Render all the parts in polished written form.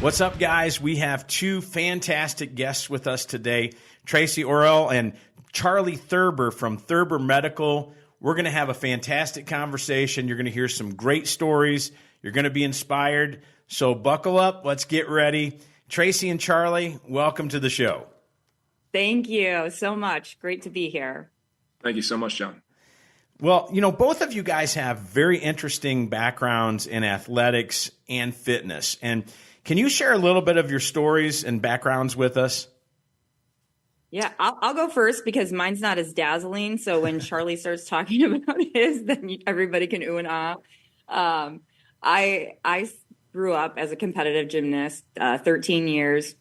What's up, guys? We have two fantastic guests with us today, Traci Orel and Charley Thurber from Thurber Medical. We're going to have a fantastic conversation. You're going to hear some great stories. You're going to be inspired. So buckle up. Let's get ready. Traci and Charley, welcome to the show. Thank you so much. Great to be here. Thank you so much, John. Well, both of you guys have very interesting backgrounds in athletics and fitness. And can you share a little bit of your stories and backgrounds with us? Yeah, I'll go first because mine's not as dazzling. So when Charley starts talking about his, then everybody can ooh and ah. I grew up as a competitive gymnast, 13 years,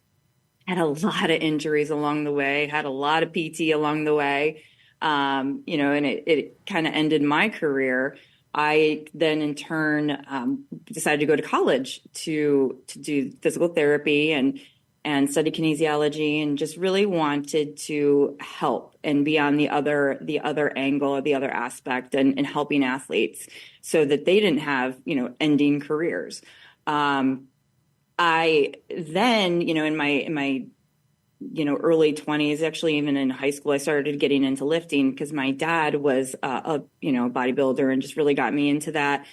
had a lot of injuries along the way, had a lot of PT along the way, and it kind of ended my career. I then in turn decided to go to college to do physical therapy and study kinesiology, and just really wanted to help and be on the other angle or the other aspect and helping athletes so that they didn't have, ending careers. I then, in my early 20s, actually even in high school, I started getting into lifting because my dad was a bodybuilder and just really got me into that.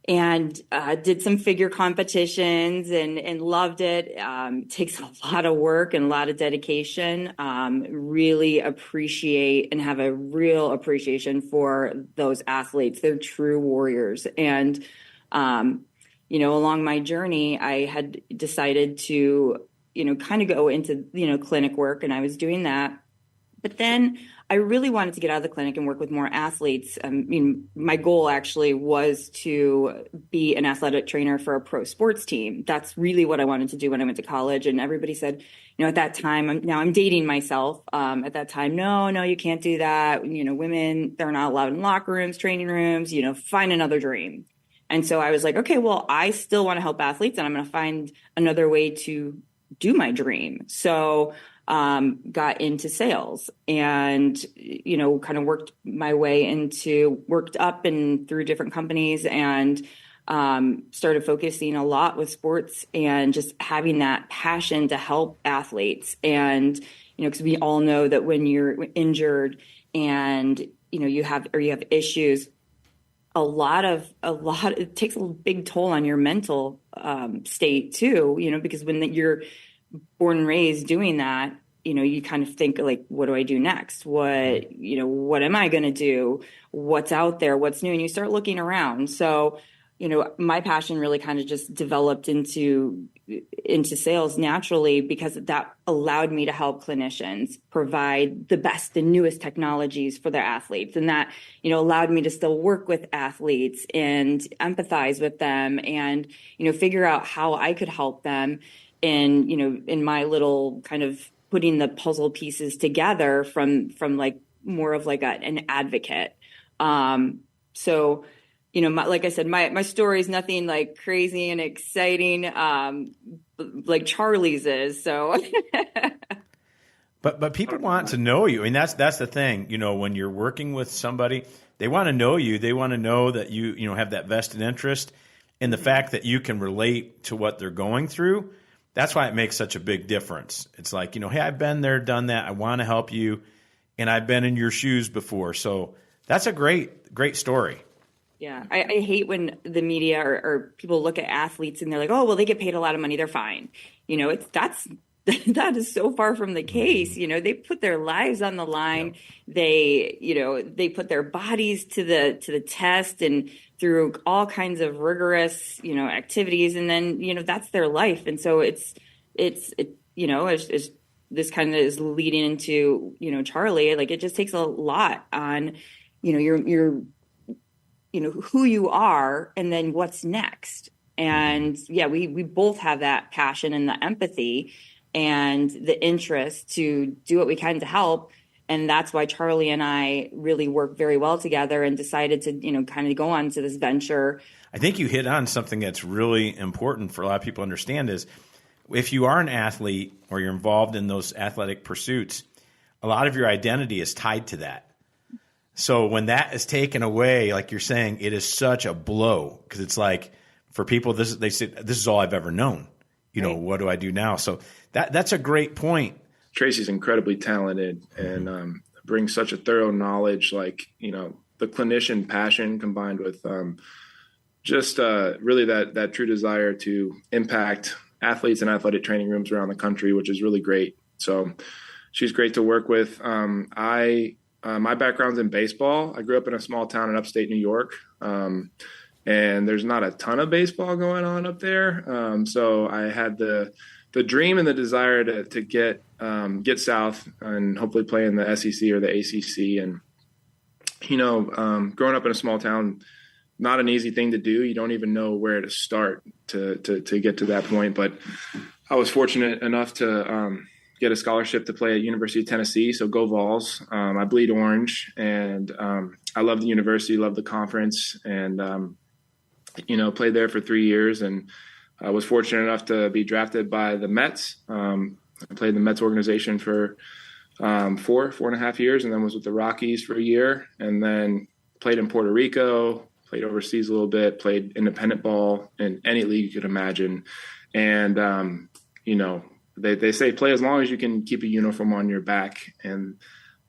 And did some figure competitions and loved it. It takes a lot of work and a lot of dedication. Really appreciate and have a real appreciation for those athletes. They're true warriors. And, along my journey, I had decided to, kind of go into, clinic work, and I was doing that. But then I really wanted to get out of the clinic and work with more athletes. My goal actually was to be an athletic trainer for a pro sports team. That's really what I wanted to do when I went to college. And everybody said, at that time, I'm dating myself. At that time, no, you can't do that. Women, they're not allowed in locker rooms, training rooms, find another dream. And so I was like, okay, well, I still want to help athletes, and I'm going to find another way to do my dream. So got into sales and, kind of worked my way worked up and through different companies, and started focusing a lot with sports and just having that passion to help athletes. And, because we all know that when you're injured and, you have issues, it takes a big toll on your mental state too, because when you're born and raised doing that, you kind of think like, what do I do next? What am I going to do? What's out there? What's new? And you start looking around. So, my passion really kind of just developed into sales naturally, because that allowed me to help clinicians provide the best and newest technologies for their athletes. And that, allowed me to still work with athletes and empathize with them and, figure out how I could help them in my little kind of putting the puzzle pieces together from like more of like an advocate. So, like I said, my story is nothing like crazy and exciting, like Charley's is. So, but people want to know you. I mean, that's the thing. When you're working with somebody, they want to know you. They want to know that you have that vested interest, and the fact that you can relate to what they're going through. That's why it makes such a big difference. It's like, hey, I've been there, done that. I want to help you, and I've been in your shoes before. So that's a great story. Yeah, I hate when the media or people look at athletes and they're like, oh, well, they get paid a lot of money, they're fine. That is so far from the case. They put their lives on the line. Yeah. They put their bodies to the test and through all kinds of rigorous, activities. And then, that's their life. And so it's this kind of is leading into, Charley, like it just takes a lot on, your who you are and then what's next. And yeah, we both have that passion and the empathy and the interest to do what we can to help. And that's why Charley and I really work very well together and decided to, kind of go on to this venture. I think you hit on something that's really important for a lot of people to understand is if you are an athlete or you're involved in those athletic pursuits, a lot of your identity is tied to that. So when that is taken away, like you're saying, it is such a blow because it's like for people, they say, this is all I've ever known. what do I do now? So that's a great point. Traci's incredibly talented and brings such a thorough knowledge, the clinician passion combined with really that true desire to impact athletes and athletic training rooms around the country, which is really great. So she's great to work with. My background's in baseball. I grew up in a small town in upstate New York, and there's not a ton of baseball going on up there. So I had the dream and the desire to get south and hopefully play in the SEC or the ACC. And growing up in a small town, not an easy thing to do. You don't even know where to start to get to that point. But I was fortunate enough to get a scholarship to play at University of Tennessee. So go Vols. I bleed orange, and I love the university, love the conference, and played there for 3 years. And I was fortunate enough to be drafted by the Mets. I played in the Mets organization for 4.5 years, and then was with the Rockies for a year, and then played in Puerto Rico, played overseas a little bit, played independent ball in any league you could imagine. And, they say play as long as you can keep a uniform on your back. And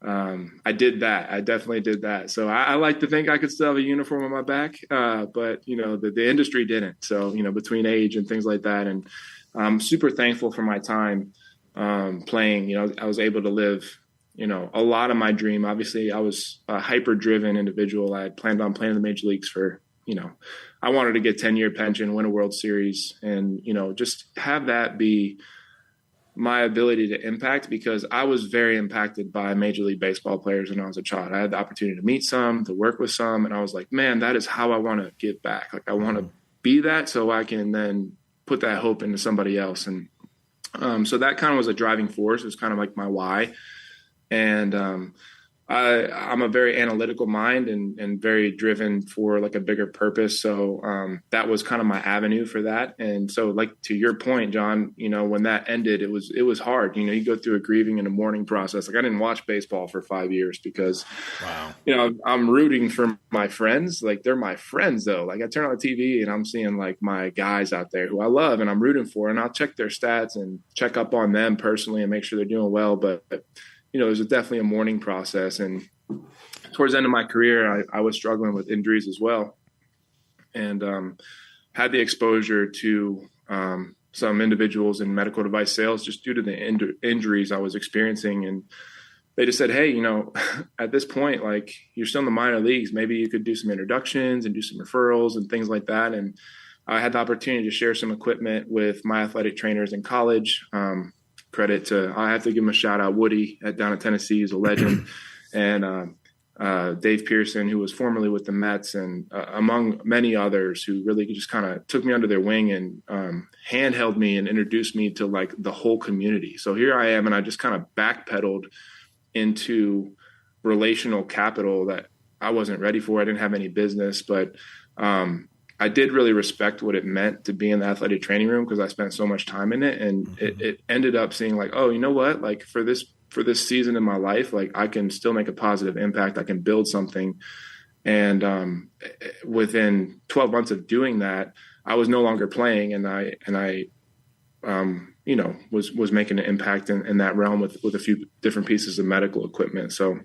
I did that. I definitely did that. So I like to think I could still have a uniform on my back, but, the industry didn't. So, between age and things like that. And I'm super thankful for my time playing. I was able to live a lot of my dream. Obviously, I was a hyper-driven individual. I had planned on playing in the major leagues for, I wanted to get 10-year pension, win a World Series, and, just have that be my ability to impact, because I was very impacted by Major League Baseball players when I was a child. I had the opportunity to meet some, to work with some, and I was like, man, that is how I want to give back. Like, I want to be that so I can then put that hope into somebody else. And so that kind of was a driving force. It was kind of like my why. And I'm a very analytical mind and very driven for like a bigger purpose. So that was kind of my avenue for that. And so, like, to your point, John, when that ended, it was hard. You go through a grieving and a mourning process. Like, I didn't watch baseball for 5 years because, I'm rooting for my friends. Like, they're my friends though. Like, I turn on the TV and I'm seeing like my guys out there who I love and I'm rooting for, and I'll check their stats and check up on them personally and make sure they're doing well. But it was definitely a mourning process. And towards the end of my career, I was struggling with injuries as well, and had the exposure to some individuals in medical device sales just due to the injuries I was experiencing. And they just said, hey, at this point, like, you're still in the minor leagues. Maybe you could do some introductions and do some referrals and things like that. And I had the opportunity to share some equipment with my athletic trainers in college. I have to give him a shout out. Woody down at Tennessee is a legend. And Dave Pearson, who was formerly with the Mets, and among many others who really just kind of took me under their wing and handheld me and introduced me to like the whole community. So here I am, and I just kind of backpedaled into relational capital that I wasn't ready for. I didn't have any business, but I did really respect what it meant to be in the athletic training room because I spent so much time in it. And it ended up seeing like, oh, you know what? Like, for this season in my life, like, I can still make a positive impact. I can build something. And within 12 months of doing that, I was no longer playing, and I was making an impact in that realm with a few different pieces of medical equipment. So,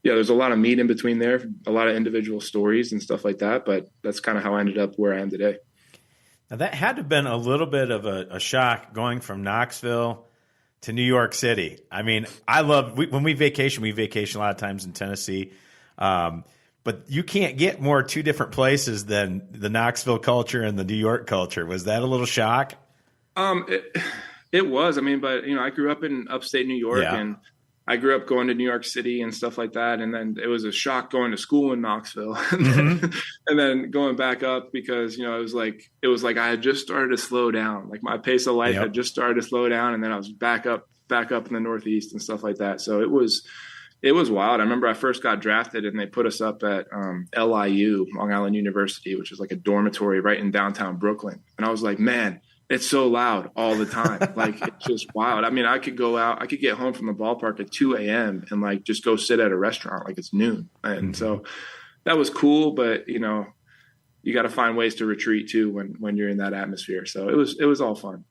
there's a lot of meat in between there, a lot of individual stories and stuff like that. But that's kind of how I ended up where I am today. Now, that had to have been a little bit of a shock going from Knoxville to New York City. I mean, when we vacation a lot of times in Tennessee. But you can't get more two different places than the Knoxville culture and the New York culture. Was that a little shock? It was. I mean, but I grew up in upstate New York, and I grew up going to New York City and stuff like that. And then it was a shock going to school in Knoxville and then going back up because, it was like I had just started to slow down. Like, my pace of life had just started to slow down, and then I was back up in the Northeast and stuff like that. So it was wild. I remember I first got drafted and they put us up at LIU, Long Island University, which is like a dormitory right in downtown Brooklyn. And I was like, man, it's so loud all the time. Like, it's just wild. I mean, I could get home from the ballpark at 2 a.m. and like just go sit at a restaurant like it's noon. And so that was cool. But, you got to find ways to retreat too when you're in that atmosphere. So it was all fun.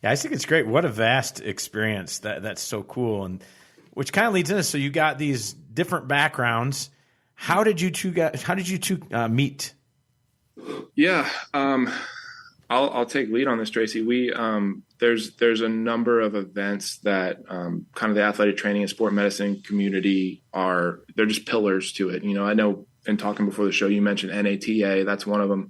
Yeah, I think it's great. What a vast experience. That's so cool. And which kind of leads into, so you got these different backgrounds. How did you two meet? Yeah. I'll take lead on this, Tracy. We, there's a number of events that, kind of the athletic training and sport medicine community they're just pillars to it. I know in talking before the show, you mentioned NATA, that's one of them.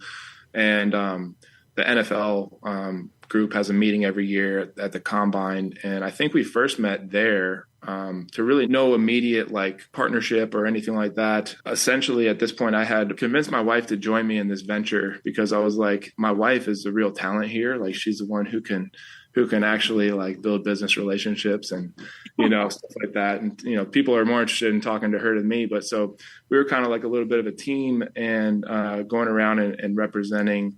And, the NFL, group has a meeting every year at the combine. And I think we first met there, to really no immediate like partnership or anything like that. Essentially at this point, I had convinced my wife to join me in this venture because I was like, my wife is the real talent here. Like she's the one who can actually like build business relationships and, stuff like that. And, people are more interested in talking to her than me. But so we were kind of like a little bit of a team and, going around and representing,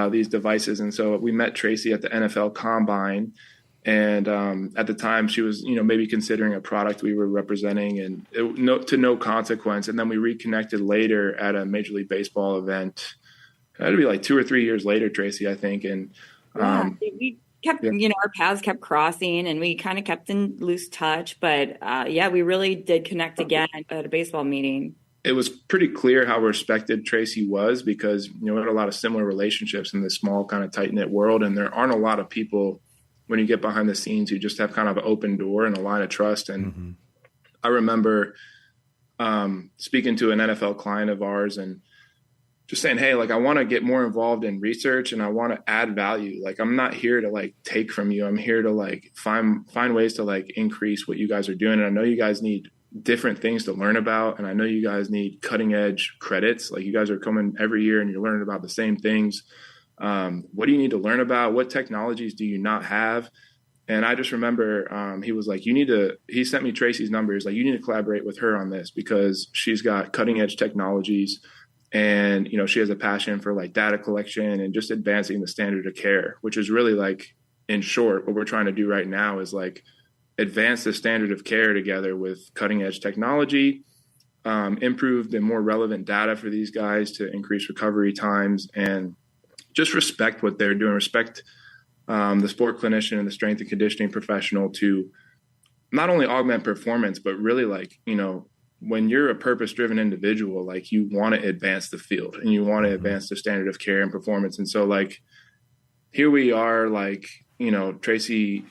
these devices. And so we met Traci at the NFL combine. And at the time she was, maybe considering a product we were representing and to no consequence. And then we reconnected later at a Major League Baseball event. That'd be like 2 or 3 years later, Traci, I think. And we kept, our paths kept crossing and we kind of kept in loose touch. But we really did connect again at a baseball meeting. It was pretty clear how respected Traci was because, we had a lot of similar relationships in this small kind of tight knit world. And there aren't a lot of people when you get behind the scenes who just have kind of an open door and a line of trust. And I remember speaking to an NFL client of ours and just saying, hey, like I want to get more involved in research and I want to add value. Like I'm not here to like take from you. I'm here to like find ways to like increase what you guys are doing. And I know you guys need different things to learn about. And I know you guys need cutting edge credits. Like you guys are coming every year and you're learning about the same things. What do you need to learn about? What technologies do you not have? And I just remember, he was like, he sent me Traci's number. He's like, you need to collaborate with her on this because she's got cutting edge technologies and, she has a passion for like data collection and just advancing the standard of care, which is really like, in short, what we're trying to do right now is like, advance the standard of care together with cutting edge technology, improved and more relevant data for these guys to increase recovery times and just respect what they're doing, respect the sport clinician and the strength and conditioning professional to not only augment performance, but really like, when you're a purpose-driven individual, like you want to advance the field and you want to advance the standard of care and performance. And so like, here we are, like, Traci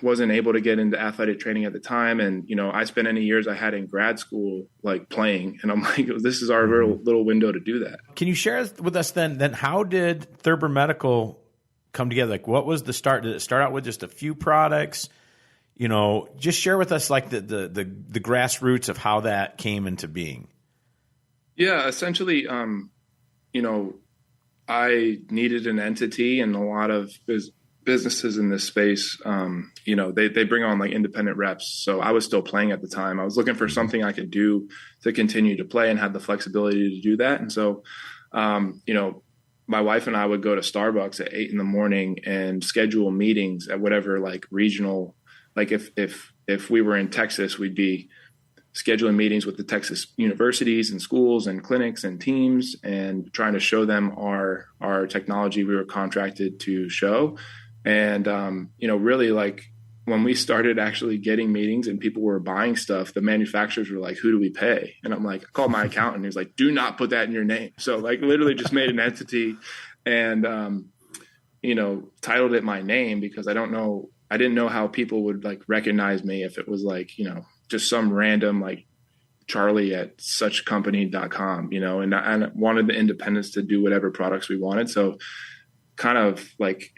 wasn't able to get into athletic training at the time. And, I spent any years I had in grad school, like playing, and I'm like, this is our little window to do that. Can you share with us then how did Thurber Medical come together? Like what was the start? Did it start out with just a few products? Just share with us like the grassroots of how that came into being. Yeah, essentially, I needed an entity and a lot of businesses in this space, they bring on like independent reps. So I was still playing at the time. I was looking for something I could do to continue to play and have the flexibility to do that. And so, my wife and I would go to Starbucks at 8 a.m. and schedule meetings at whatever like regional, like if we were in Texas, we'd be scheduling meetings with the Texas universities and schools and clinics and teams and trying to show them our technology we were contracted to show. And, really like when we started actually getting meetings and people were buying stuff, the manufacturers were like, who do we pay? And I'm like, I called my accountant. He was like, do not put that in your name. So like literally just made an entity and, titled it my name because I didn't know how people would like recognize me if it was like, just some random like Charley at suchcompany.com, and I wanted the independence to do whatever products we wanted. So kind of like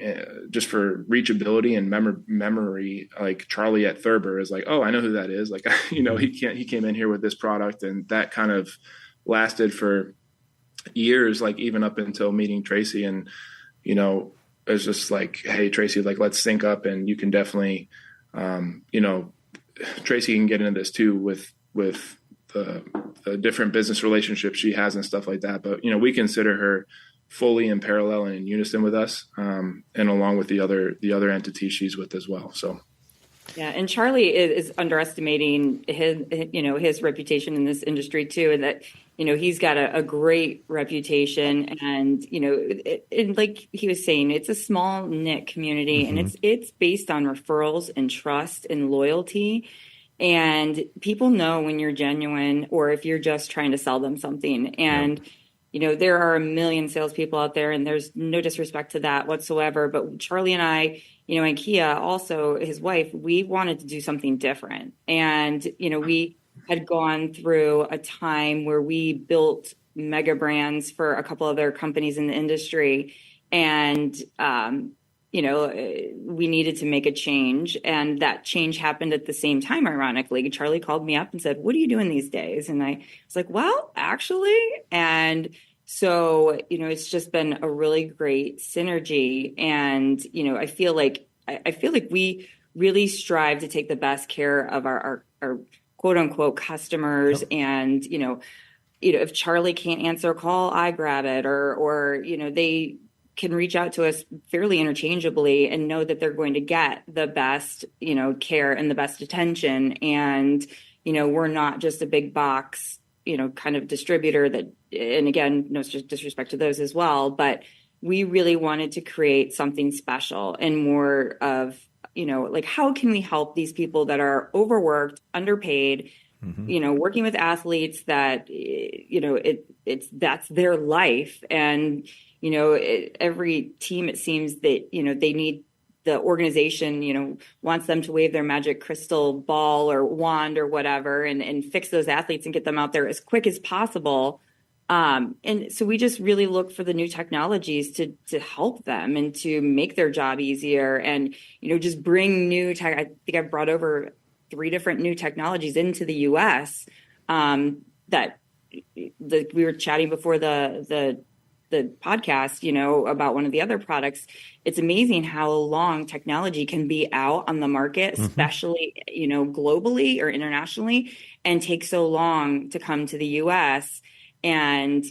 just for reachability and memory, like Charley at Thurber is like, oh, I know who that is. Like, he came in here with this product and that kind of lasted for years, like even up until meeting Traci and, it was just like, hey, Traci, like, let's sync up and you can definitely, Traci can get into this too with the different business relationships she has and stuff like that. But, we consider her fully in parallel and in unison with us, and along with the other entities she's with as well. So, Yeah, and Charley is underestimating his reputation in this industry too, and that he's got a great reputation, and like he was saying, it's a small knit community, and it's based on referrals and trust and loyalty, and people know when you're genuine or if you're just trying to sell them something, and. There are a million salespeople out there, and there's no disrespect to that whatsoever. But Charley and I, and Kia, also his wife, we wanted to do something different. And, we had gone through a time where we built mega brands for a couple other companies in the industry. And, we needed to make a change. And that change happened at the same time, ironically. Charley called me up and said, "What are you doing these days?" And I was like, "Well, actually," and so, it's just been a really great synergy. And, I feel like we really strive to take the best care of our quote unquote customers. Yep. And, if Charley can't answer a call, I grab it, or they can reach out to us fairly interchangeably and know that they're going to get the best, care and the best attention. And, we're not just a big box, kind of distributor that, and again, no disrespect to those as well, but we really wanted to create something special and more of, like, how can we help these people that are overworked, underpaid, working with athletes that, that's their life. And, every team, it seems that, they need the organization, wants them to wave their magic crystal ball or wand or whatever and fix those athletes and get them out there as quick as possible. And so we just really look for the new technologies to help them and to make their job easier and, just bring new tech. I think I've brought over 3 different new technologies into the US that we were chatting before the podcast, about one of the other products. It's amazing how long technology can be out on the market, especially, globally or internationally, and take so long to come to the US and,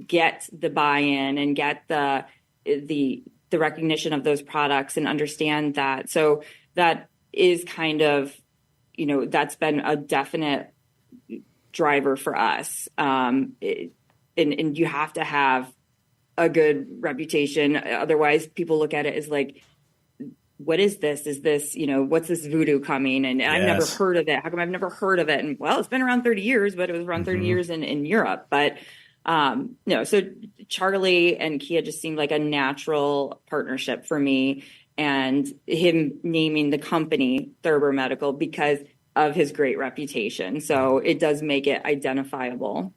get the buy-in and get the recognition of those products and understand that. So that is kind of, that's been a definite driver for us. And you have to have a good reputation. Otherwise, people look at it as like, what is this? Is this, what's this voodoo coming? And I've never heard of it. How come I've never heard of it? And well, it's been around 30 years, but it was around 30 years in Europe. But no, so Charley and Kia just seemed like a natural partnership for me, and him naming the company Thurber Medical because of his great reputation. So it does make it identifiable.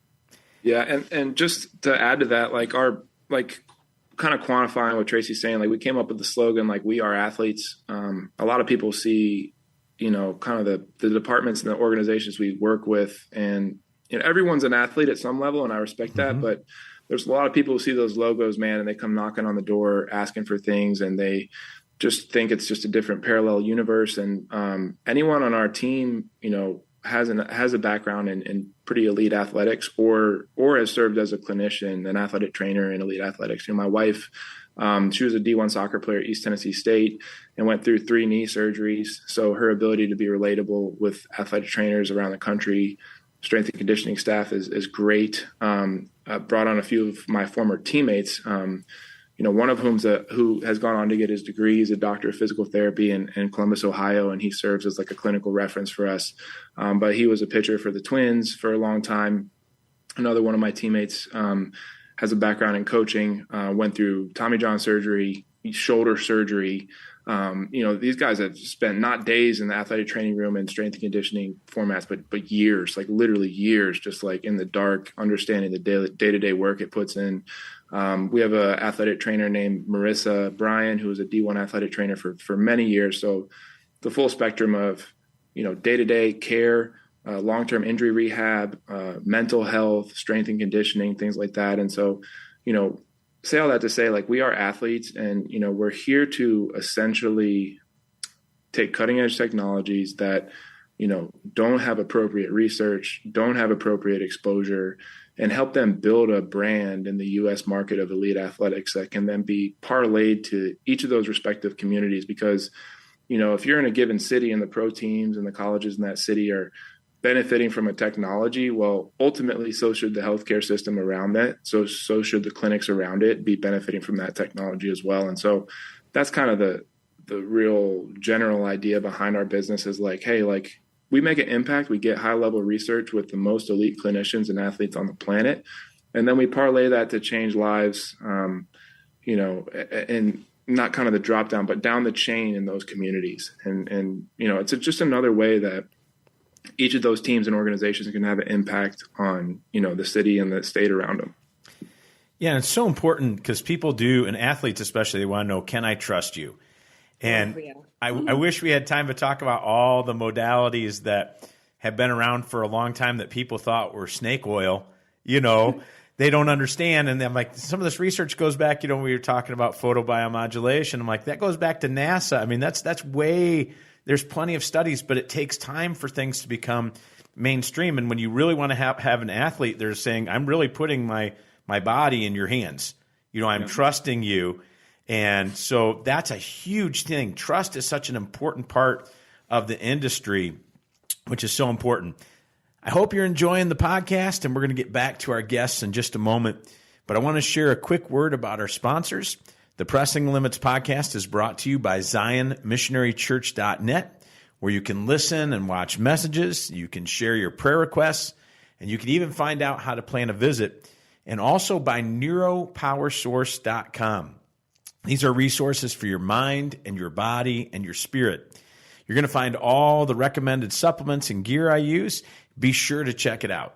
Yeah. And just to add to that, kind of quantifying what Traci's saying, we came up with the slogan, we are athletes. A lot of people see, kind of the departments and the organizations we work with, and, everyone's an athlete at some level, and I respect that, but there's a lot of people who see those logos, man, and they come knocking on the door asking for things, and they just think it's just a different parallel universe. And anyone on our team, has a background in pretty elite athletics or has served as a clinician, an athletic trainer in elite athletics. My wife, she was a D1 soccer player at East Tennessee State and went through 3 knee surgeries. So her ability to be relatable with athletic trainers around the country, strength and conditioning staff is great. I brought on a few of my former teammates, one of whom who has gone on to get his degree. He's a doctor of physical therapy in Columbus, Ohio, and he serves as a clinical reference for us. But he was a pitcher for the Twins for a long time. Another one of my teammates has a background in coaching, went through Tommy John surgery, shoulder surgery. These guys have spent not days in the athletic training room and strength and conditioning formats, but years, literally years, just in the dark, understanding the day-to-day work it puts in. We have an athletic trainer named Marissa Bryan, who was a D1 athletic trainer for many years. So the full spectrum of, day-to-day care, long-term injury rehab, mental health, strength and conditioning, things like that. And so, say all that to say, we are athletes, and, we're here to essentially take cutting edge technologies that, don't have appropriate research, don't have appropriate exposure, and help them build a brand in the U.S. market of elite athletics that can then be parlayed to each of those respective communities. Because if you're in a given city and the pro teams and the colleges in that city are benefiting from a technology, well, ultimately, so should the healthcare system around that. So should the clinics around it be benefiting from that technology as well. And so that's kind of the real general idea behind our business is like, hey, like we make an impact. We get high level research with the most elite clinicians and athletes on the planet. And then we parlay that to change lives, and not kind of the drop down, but down the chain in those communities. And it's just another way that each of those teams and organizations can have an impact on, the city and the state around them. Yeah, and it's so important because people do, and athletes especially, they want to know, can I trust you? And I wish we had time to talk about all the modalities that have been around for a long time that people thought were snake oil. They don't understand. And I'm like, some of this research goes back, we were talking about photobiomodulation. I'm like, that goes back to NASA. I mean, that's way, there's plenty of studies, but it takes time for things to become mainstream. And when you really want to have an athlete, they're saying, I'm really putting my body in your hands. I'm trusting you. And so that's a huge thing. Trust is such an important part of the industry, which is so important. I hope you're enjoying the podcast, and we're going to get back to our guests in just a moment. But I want to share a quick word about our sponsors. The Pressing Limits podcast is brought to you by ZionMissionaryChurch.net, where you can listen and watch messages, you can share your prayer requests, and you can even find out how to plan a visit, and also by NeuroPowerSource.com. These are resources for your mind and your body and your spirit. You're going to find all the recommended supplements and gear I use. Be sure to check it out.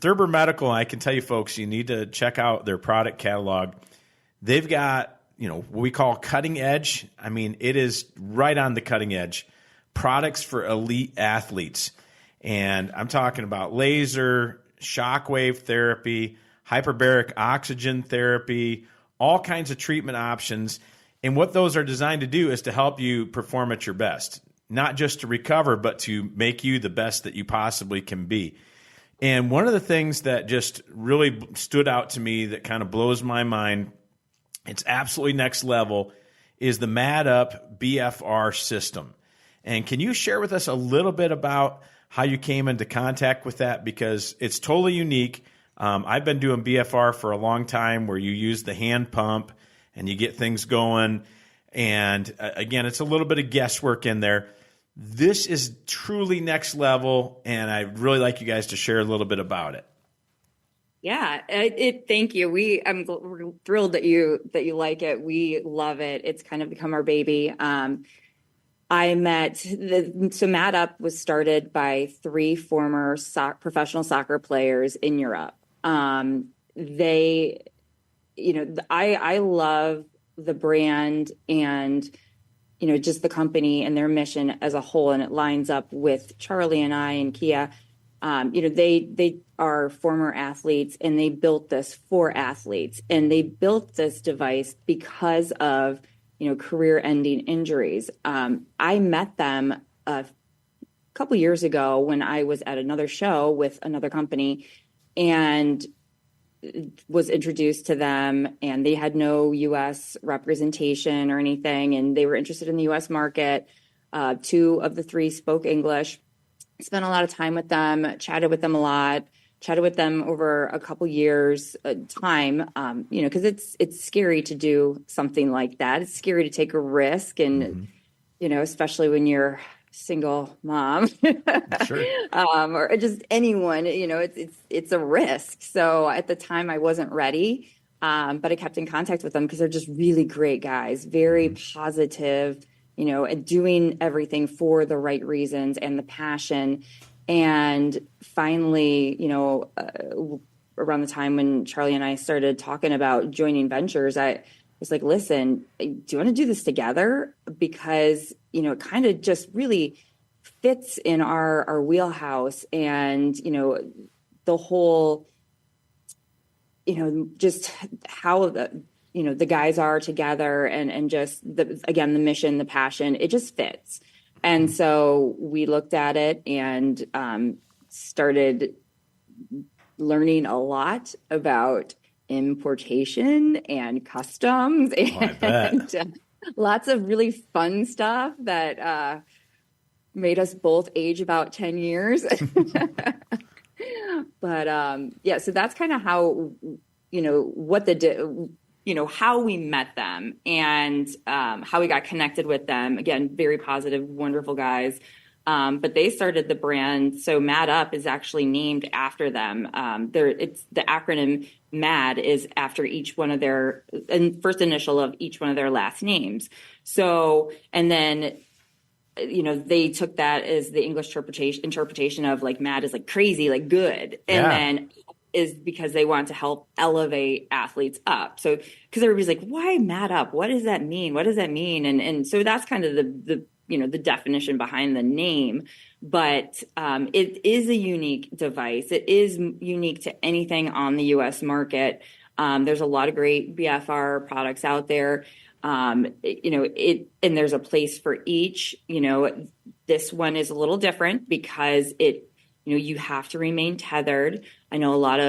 Thurber Medical, I can tell you folks, you need to check out their product catalog. They've got, what we call cutting edge. I mean, it is right on the cutting edge. Products for elite athletes. And I'm talking about laser, shockwave therapy, hyperbaric oxygen therapy, all kinds of treatment options. And what those are designed to do is to help you perform at your best. Not just to recover, but to make you the best that you possibly can be. And one of the things that just really stood out to me that kind of blows my mind, it's absolutely next level, is the Mad Up BFR system. And can you share with us a little bit about how you came into contact with that? Because it's totally unique. I've been doing BFR for a long time, where you use the hand pump and you get things going. And again, it's a little bit of guesswork in there. This is truly next level, and I'd really like you guys to share a little bit about it. Yeah, thank you. We're thrilled that you like it. We love it. It's kind of become our baby. So Mad Up was started by 3 former professional soccer players in Europe. I love the brand and just the company and their mission as a whole, and it lines up with Charley and I and Kia. They are former athletes, and they built this for athletes, and they built this device because of career-ending injuries. I met them a couple years ago when I was at another show with another company, and was introduced to them, and they had no U.S. representation or anything, and they were interested in the U.S. market. 2 of the 3 spoke English. Spent a lot of time with them, chatted with them a lot, chatted with them over a couple years time, because it's scary to do something like that. It's scary to take a risk, and especially when you're single mom, Sure. Or just anyone, it's a risk. So at the time I wasn't ready, but I kept in contact with them because they're just really great guys, very positive, and doing everything for the right reasons and the passion. And finally, around the time when Charley and I started talking about joining ventures, I was like, listen, do you want to do this together? Because, it kind of just really fits in our wheelhouse, and, the whole, just how the guys are together, and just the mission, the passion, it just fits. And so we looked at it and started learning a lot about importation and customs. I bet. Lots of really fun stuff that made us both age about 10 years. But yeah, so that's kind of how, how we met them and how we got connected with them. Again, very positive, wonderful guys. But they started the brand. So Mad Up is actually named after them. It's the acronym MAD is after each one of their first initial of each one of their last names. So, and then, they took that as the English interpretation of like mad is like crazy, like good. And then is because they want to help elevate athletes up. So, because everybody's like, why Mad Up? What does that mean? What does that mean? And so that's kind of the definition behind the name, but it is a unique device. It is unique to anything on the U.S. market. There's a lot of great BFR products out there. And there's a place for each. This one is a little different because you have to remain tethered. I know a lot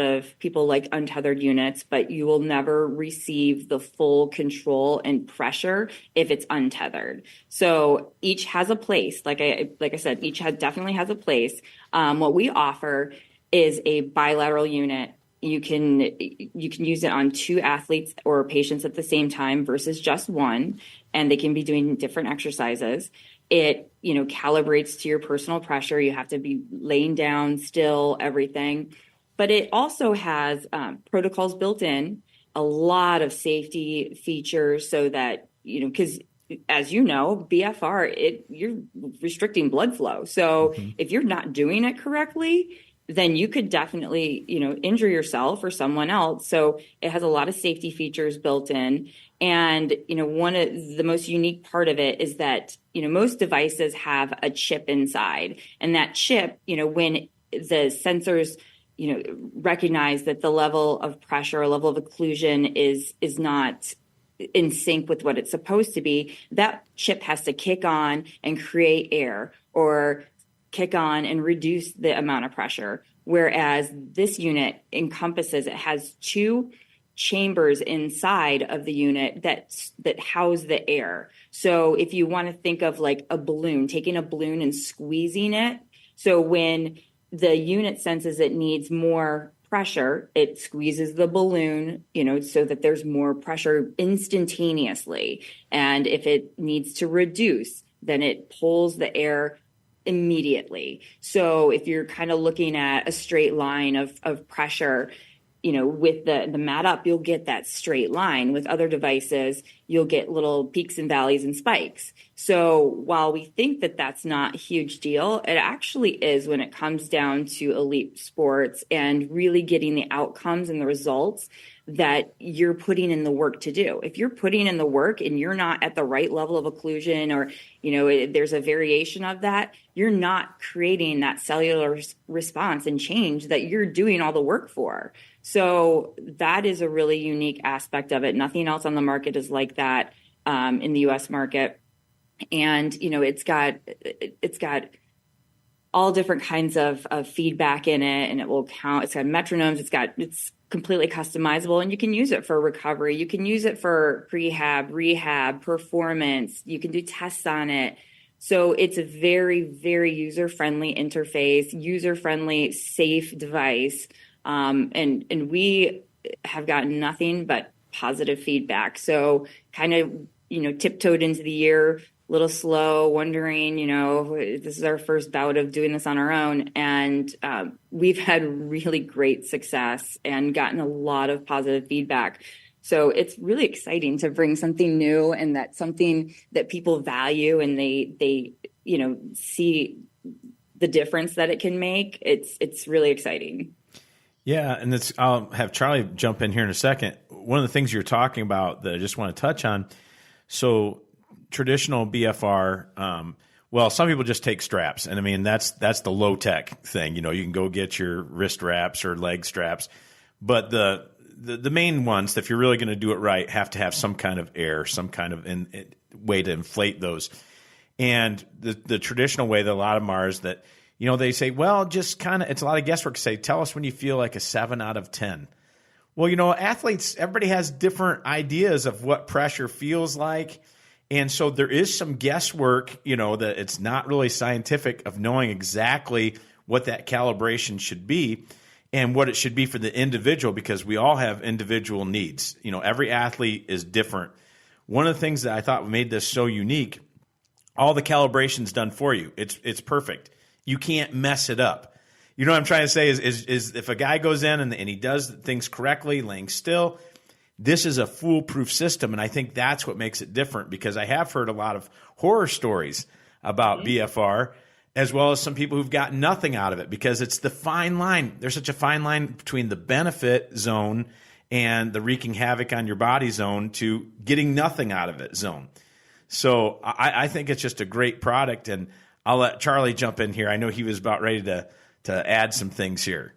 of people like untethered units, but you will never receive the full control and pressure if it's untethered. So each has a place. Like I said, definitely has a place. What we offer is a bilateral unit. You can use it on 2 athletes or patients at the same time versus just one, and they can be doing different exercises. It, calibrates to your personal pressure. You have to be laying down still, everything. But it also has protocols built in, a lot of safety features so that, because as you know, BFR, you're restricting blood flow. So if you're not doing it correctly, then you could definitely, injure yourself or someone else. So it has a lot of safety features built in. And, one of the most unique part of it is that, most devices have a chip inside. And that chip, when the sensors, recognize that the level of pressure or level of occlusion is not in sync with what it's supposed to be, that chip has to kick on and create air or kick on and reduce the amount of pressure. Whereas this unit it has 2 chambers inside of the unit that house the air. So if you want to think of like a balloon, taking a balloon and squeezing it. So when the unit senses it needs more pressure, it squeezes the balloon, so that there's more pressure instantaneously. And if it needs to reduce, then it pulls the air immediately. So if you're kind of looking at a straight line of pressure, with the Mad Up, you'll get that straight line. With other devices, you'll get little peaks and valleys and spikes. So while we think that that's not a huge deal, it actually is when it comes down to elite sports and really getting the outcomes and the results that you're putting in the work to do. If you're putting in the work and you're not at the right level of occlusion or, there's a variation of that, you're not creating that cellular response and change that you're doing all the work for. So that is a really unique aspect of it. Nothing else on the market is like that in the U.S. market. And, it's got all different kinds of feedback in it, and it will count. It's got metronomes. It's completely customizable, and you can use it for recovery. You can use it for prehab, rehab, performance. You can do tests on it. So it's a very, very user-friendly interface, user-friendly, safe device. And we have gotten nothing but positive feedback. So kind of, tiptoed into the year, a little slow, wondering, this is our first bout of doing this on our own. And we've had really great success and gotten a lot of positive feedback. So it's really exciting to bring something new, and that's something that people value, and they see the difference that it can make. It's really exciting. Yeah, and I'll have Charley jump in here in a second. One of the things you're talking about that I just want to touch on, so traditional BFR, well, some people just take straps, and I mean that's the low tech thing. You can go get your wrist wraps or leg straps, but the main ones, if you're really going to do it right, have to have some kind of air, some kind of way to inflate those. And the traditional way that a lot of them are is that they say, well, just kind of, it's a lot of guesswork to say, tell us when you feel like a 7 out of 10. Well, athletes, everybody has different ideas of what pressure feels like. And so there is some guesswork, that it's not really scientific of knowing exactly what that calibration should be and what it should be for the individual, because we all have individual needs. Every athlete is different. One of the things that I thought made this so unique, all the calibration's done for you. It's perfect. You can't mess it up. What I'm trying to say is if a guy goes in and he does things correctly, laying still, this is a foolproof system. And I think that's what makes it different, because I have heard a lot of horror stories about BFR, as well as some people who've gotten nothing out of it, because it's the fine line. There's such a fine line between the benefit zone and the wreaking havoc on your body zone to getting nothing out of it zone. So I think it's just a great product, and I'll let Charley jump in here. I know he was about ready to add some things here.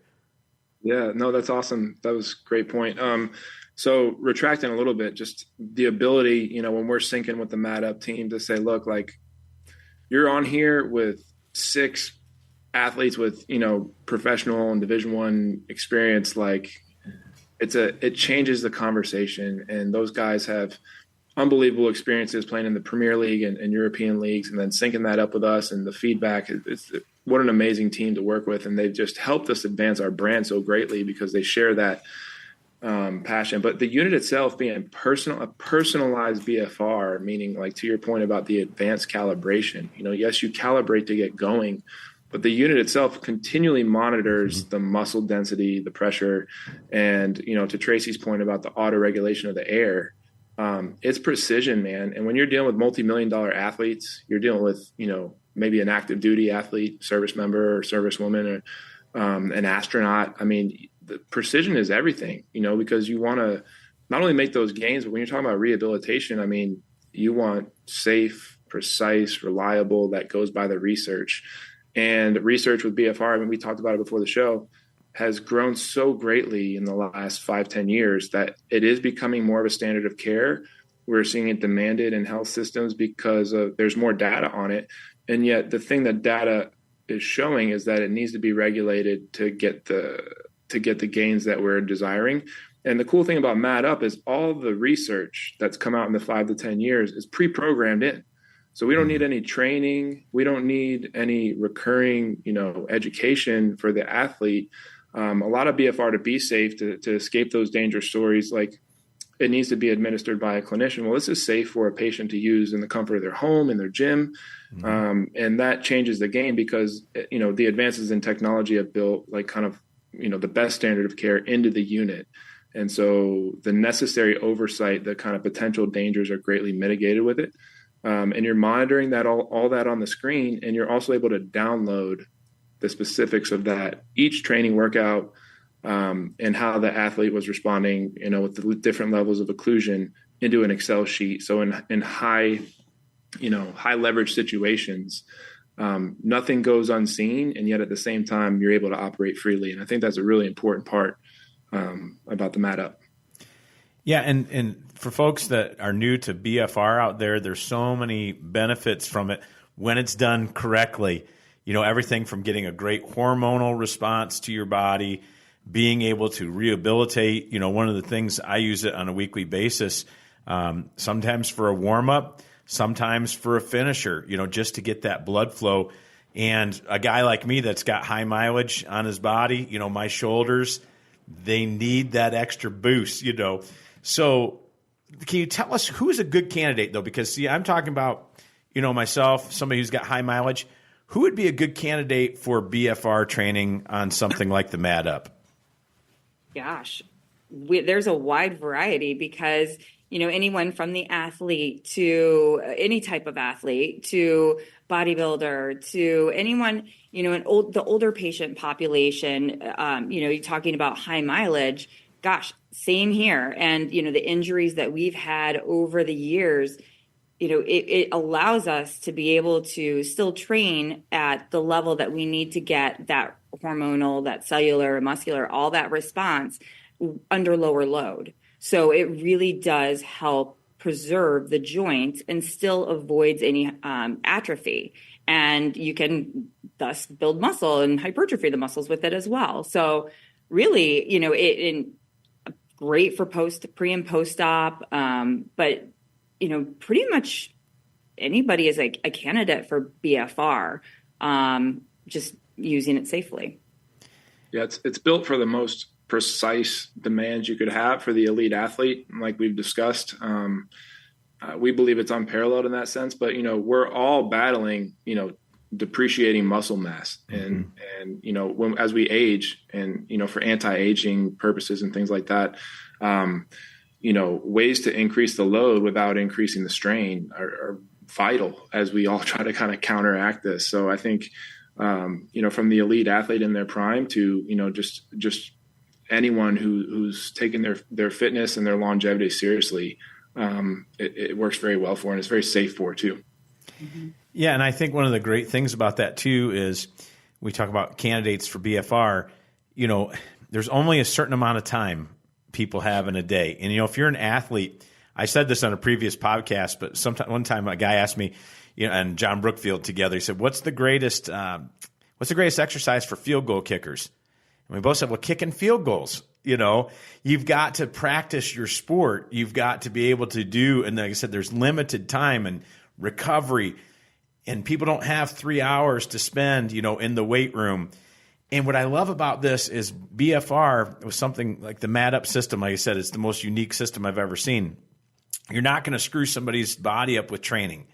Yeah, no, that's awesome. That was a great point. So retracting a little bit, just the ability, when we're syncing with the Mat Up team to say, look, like, you're on here with 6 athletes with, professional and Division I experience. Like, it changes the conversation, and those guys have unbelievable experiences playing in the Premier League and European leagues, and then syncing that up with us, and the feedback. What an amazing team to work with, and they've just helped us advance our brand so greatly because they share that passion. But the unit itself being a personalized BFR, meaning, like, to your point about the advanced calibration, yes, you calibrate to get going, but the unit itself continually monitors the muscle density, the pressure, and, to Traci's point about the auto regulation of the air, it's precision, man. And when you're dealing with multi-million-dollar athletes, you're dealing with, maybe an active duty athlete, service member or servicewoman, or an astronaut. I mean, the precision is everything, because you want to not only make those gains, but when you're talking about rehabilitation, I mean, you want safe, precise, reliable, that goes by the research. And research with BFR, I mean, we talked about it before the show, has grown so greatly in the last 5-10 years that it is becoming more of a standard of care. We're seeing it demanded in health systems because there's more data on it. And yet the thing that data is showing is that it needs to be regulated to get the gains that we're desiring. And the cool thing about Mat Up is all the research that's come out in the 5 to 10 years is pre-programmed in. So we don't need any training. We don't need any recurring, education for the athlete. A lot of BFR, to be safe, to escape those dangerous stories, like, it needs to be administered by a clinician. Well, this is safe for a patient to use in the comfort of their home, in their gym. And that changes the game because, the advances in technology have built, like, kind of, the best standard of care into the unit. And so the necessary oversight, the kind of potential dangers are greatly mitigated with it. And you're monitoring that all that on the screen, and you're also able to download the specifics of that, each training workout, and how the athlete was responding, with the different levels of occlusion, into an Excel sheet. So in high leverage situations, nothing goes unseen, and yet at the same time, you're able to operate freely. And I think that's a really important part about the Mat Up. Yeah, and for folks that are new to BFR out there, there's so many benefits from it when it's done correctly. Everything from getting a great hormonal response to your body, being able to rehabilitate. One of the things, I use it on a weekly basis, sometimes for a warm-up, sometimes for a finisher, just to get that blood flow. And a guy like me that's got high mileage on his body, my shoulders, they need that extra boost, So can you tell us who's a good candidate, though? Because, see, I'm talking about, myself, somebody who's got high mileage. Who would be a good candidate for BFR training on something like the Mat Up? Gosh, there's a wide variety because, anyone from the athlete to any type of athlete to bodybuilder to anyone, the older patient population, you're talking about high mileage. Gosh, same here. And, the injuries that we've had over the years, it allows us to be able to still train at the level that we need to get that hormonal, that cellular, muscular, all that response under lower load. So it really does help preserve the joint and still avoids any atrophy. And you can thus build muscle and hypertrophy the muscles with it as well. So really, great for pre and post-op. But, pretty much anybody is like a candidate for BFR, just using it safely. Yeah, it's built for the most precise demands you could have for the elite athlete, like we've discussed. We believe it's unparalleled in that sense, but we're all battling depreciating muscle mass, and as we age, and for anti-aging purposes and things like that, ways to increase the load without increasing the strain are vital as we all try to kind of counteract this. So I think from the elite athlete in their prime to just anyone who's taking their fitness and their longevity seriously, it works very well for, and it's very safe for too. Mm-hmm. Yeah, and I think one of the great things about that too is we talk about candidates for BFR. There's only a certain amount of time people have in a day, and if you're an athlete, I said this on a previous podcast, but one time a guy asked me, and John Brookfield together, he said, "What's the greatest exercise for field goal kickers?" And we both said, "Well, kicking field goals." You've got to practice your sport. You've got to be able to do, and like I said, there's limited time and recovery, and people don't have 3 hours to spend, in the weight room. And what I love about this is BFR was something like the Mat Up system. Like I said, it's the most unique system I've ever seen. You're not going to screw somebody's body up with training.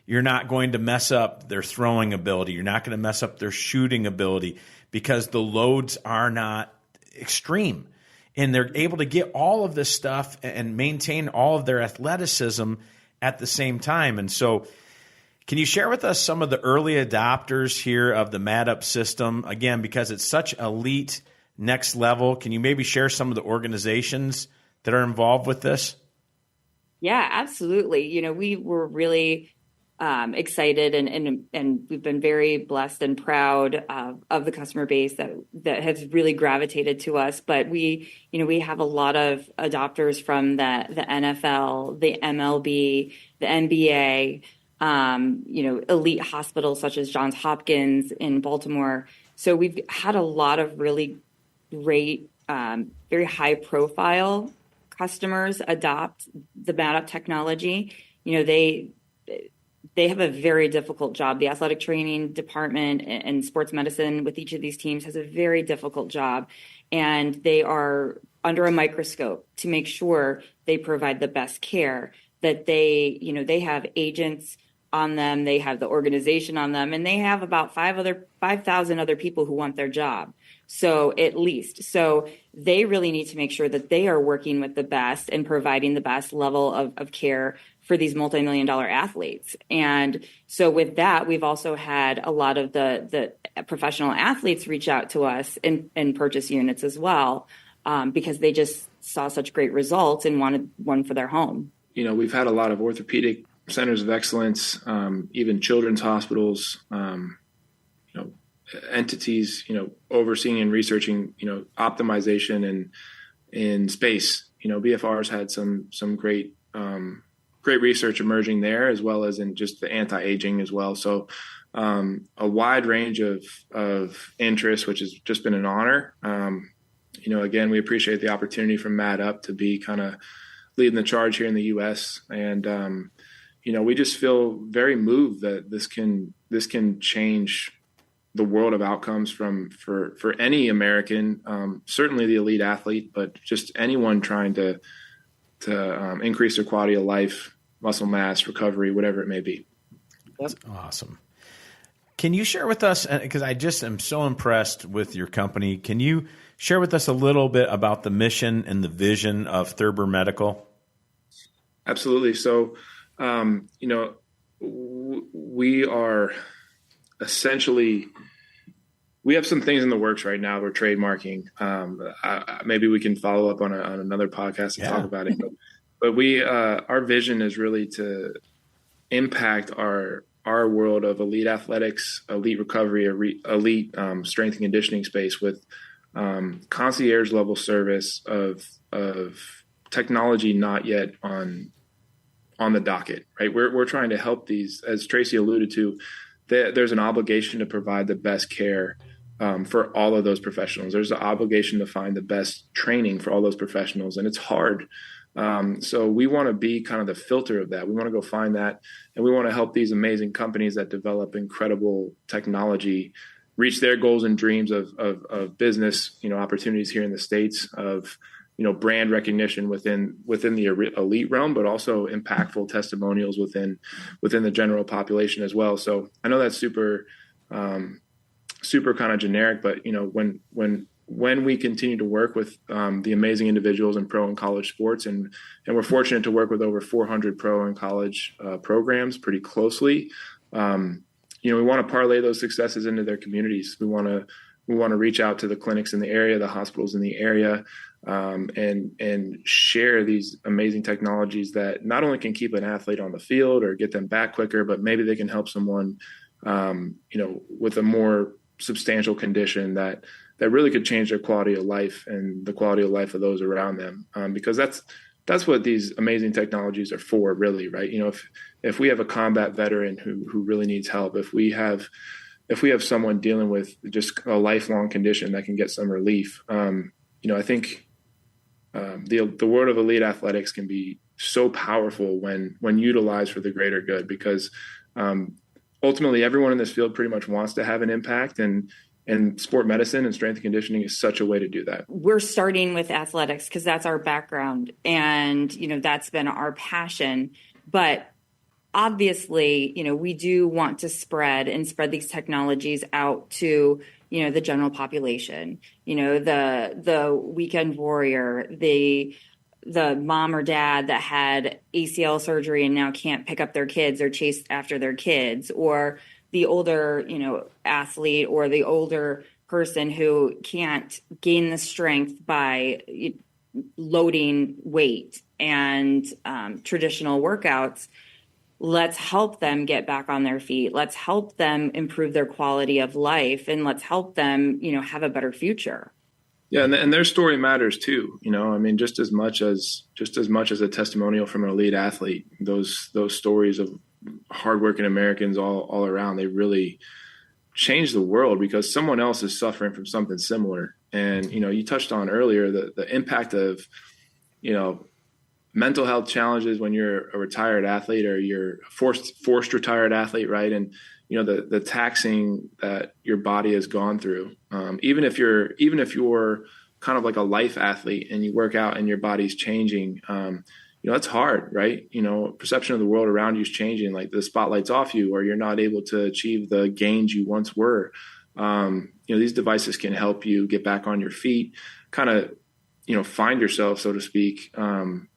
You're not going to mess up their throwing ability. You're not going to mess up their shooting ability because the loads are not extreme. And they're able to get all of this stuff and maintain all of their athleticism at the same time. And so can you share with us some of the early adopters here of the Mat Up system? Again, because it's such elite next level, can you maybe share some of the organizations that are involved with this? Yeah, absolutely. We were really excited and we've been very blessed and proud of the customer base that has really gravitated to us. But we have a lot of adopters from the NFL, the MLB, the NBA, elite hospitals such as Johns Hopkins in Baltimore. So we've had a lot of really great, very high profile customers adopt the Mat Up technology. They have a very difficult job. The athletic training department and sports medicine with each of these teams has a very difficult job, and they are under a microscope to make sure they provide the best care, that they have agents on them, they have the organization on them, and they have about 5,000 other people who want their job. So at least, they really need to make sure that they are working with the best and providing the best level of care for these multi-million-dollar athletes. And so with that, we've also had a lot of the professional athletes reach out to us and purchase units as well, because they just saw such great results and wanted one for their home. We've had a lot of orthopedic centers of excellence, even children's hospitals, entities, overseeing and researching, optimization and in space. BFR's had some great research emerging there, as well as in just the anti-aging as well. So a wide range of interests, which has just been an honor. Again, we appreciate the opportunity from Mat Up to be kind of leading the charge here in the U.S. And, we just feel very moved that this can change the world of outcomes for any American, certainly the elite athlete, but just anyone trying to increase their quality of life, muscle mass, recovery, whatever it may be. That's awesome. Can you share with us, because I just am so impressed with your company, can you share with us a little bit about the mission and the vision of Thurber Medical? Absolutely. So, we are essentially, we have some things in the works right now. We're trademarking. Maybe we can follow up on another podcast and talk about it. But we, our vision is really to impact our world of elite athletics, elite recovery, elite strength and conditioning space with concierge level service of technology not yet on the docket. Right, we're trying to help these, as Traci alluded to. There's an obligation to provide the best care for all of those professionals. There's an obligation to find the best training for all those professionals, and it's hard. So we want to be kind of the filter of that. We want to go find that, and we want to help these amazing companies that develop incredible technology reach their goals and dreams of business, opportunities here in the States, of brand recognition within the elite realm, but also impactful testimonials within the general population as well. So I know that's super kind of generic, but when we continue to work with the amazing individuals in pro and college sports, and we're fortunate to work with over 400 pro and college programs pretty closely, we want to parlay those successes into their communities. We want to reach out to the clinics in the area, the hospitals in the area, and share these amazing technologies that not only can keep an athlete on the field or get them back quicker, but maybe they can help someone, with a more substantial condition that really could change their quality of life and the quality of life of those around them. Because that's what these amazing technologies are for, really, right? If we have a combat veteran who really needs help, if we have someone dealing with just a lifelong condition that can get some relief, I think the world of elite athletics can be so powerful when utilized for the greater good, because ultimately everyone in this field pretty much wants to have an impact, and sport medicine and strength and conditioning is such a way to do that. We're starting with athletics because that's our background, and that's been our passion. But obviously, we do want to spread these technologies out to the general population. The weekend warrior, the mom or dad that had ACL surgery and now can't pick up their kids or chase after their kids, or the older, athlete, or the older person who can't gain the strength by loading weight and traditional workouts. Let's help them get back on their feet. Let's help them improve their quality of life, and let's help them, have a better future. Yeah, and their story matters too. Just as much as a testimonial from an elite athlete, those stories of hardworking Americans all around, they really change the world because someone else is suffering from something similar. And you touched on earlier the impact of mental health challenges when you're a retired athlete, or you're forced retired athlete, right? And the taxing that your body has gone through. Even if you're kind of like a life athlete and you work out and your body's changing, that's hard, right? Perception of the world around you is changing. Like the spotlight's off you, or you're not able to achieve the gains you once were. These devices can help you get back on your feet, kind of find yourself, so to speak, and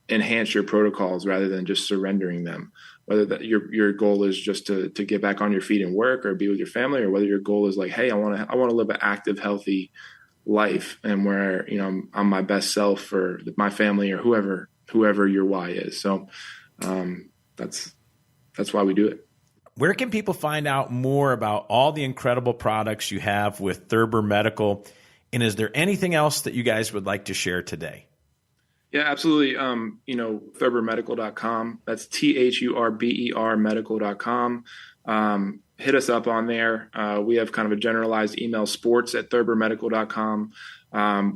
enhance your protocols rather than just surrendering them. Whether that your goal is just to get back on your feet and work or be with your family, or whether your goal is like, hey, I want to live an active, healthy life, and where I'm my best self for my family or whoever your why is. So that's why we do it. Where can people find out more about all the incredible products you have with Thurber Medical? And is there anything else that you guys would like to share today? Yeah, absolutely. Thurbermedical.com. That's THURBER medical.com. Hit us up on there. We have kind of a generalized email, sports@thurbermedical.com.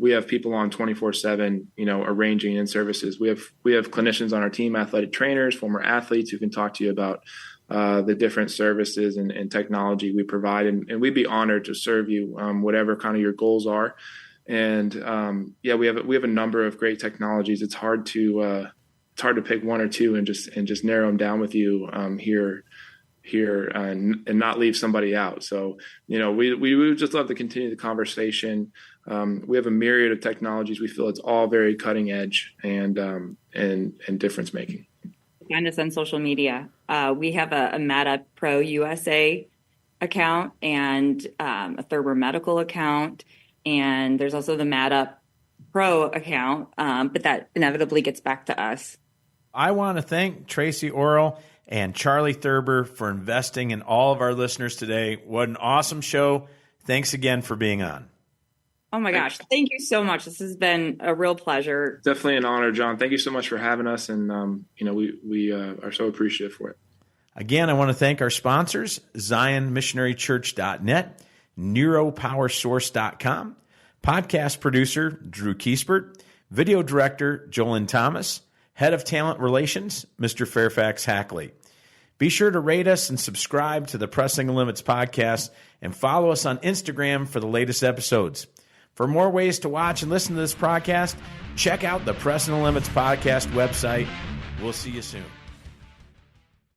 We have people on 24/7, arranging in services. We have clinicians on our team, athletic trainers, former athletes who can talk to you about the different services and technology we provide. And we'd be honored to serve you, whatever kind of your goals are. And we have a number of great technologies. It's hard to pick one or two and just narrow them down with you here and not leave somebody out. So we would just love to continue the conversation. We have a myriad of technologies. We feel it's all very cutting edge and difference making. Find us on social media. We have a MADA Pro USA account and a Thurber Medical account. And there's also the MADA Pro account, but that inevitably gets back to us. I want to thank Traci Orel and Charley Thurber for investing in all of our listeners today. What an awesome show. Thanks again for being on. Oh my gosh. Thank you so much. This has been a real pleasure. Definitely an honor, John. Thank you so much for having us. And, we are so appreciative for it. Again, I want to thank our sponsors, ZionMissionaryChurch.net, neuropowersource.com. Podcast producer, Drew Kiespert. Video director, Jolyn Thomas. Head of Talent Relations, Mr. Fairfax Hackley. Be sure to rate us and subscribe to the Pressing the Limits podcast and follow us on Instagram for the latest episodes. For more ways to watch and listen to this podcast, check out the Pressing the Limits podcast website. We'll see you soon.